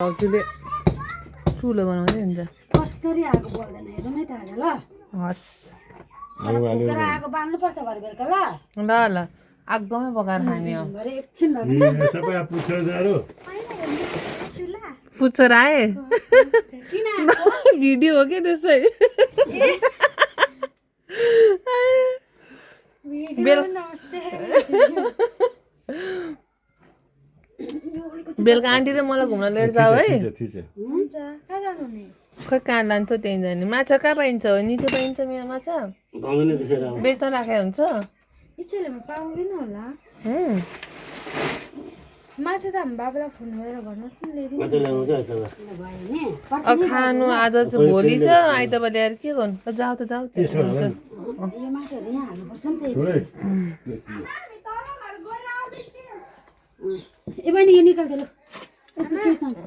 भाउजूले चुलो बनाउँदै हुन्छ कसरी आगो बल्दैन हेरौँ है त आज ल हस् आगो बाल्नुपर्छ भरे बेलुका ल ल ल आगोमै पकाएर खाने हो भरे एकछिन पुच्छर आए भिडियो हो क्या त्यसै बेलुका आन्टी र मलाई घुम्न लिएर जाऊ है खोइ कहाँ लान्छ त्यहीँ जाने माछा कहाँ पाइन्छ हो निचे पाइन्छ माछा बेच्न राखेको हुन्छ इच्छाले पाउँदैन होला माछा त हामी बाबालाई फोन गरेर भन्नुहोस् न ल्याइदिनु खानु आज चाहिँ भोलि छ आइतबार ल्याएर के गर्नु जाऊ त जाऊ यो माटोहरू यहाँ हाल्नुपर्छ नि त ए बहिनी यो निकाल्दै ल यसको के काम छ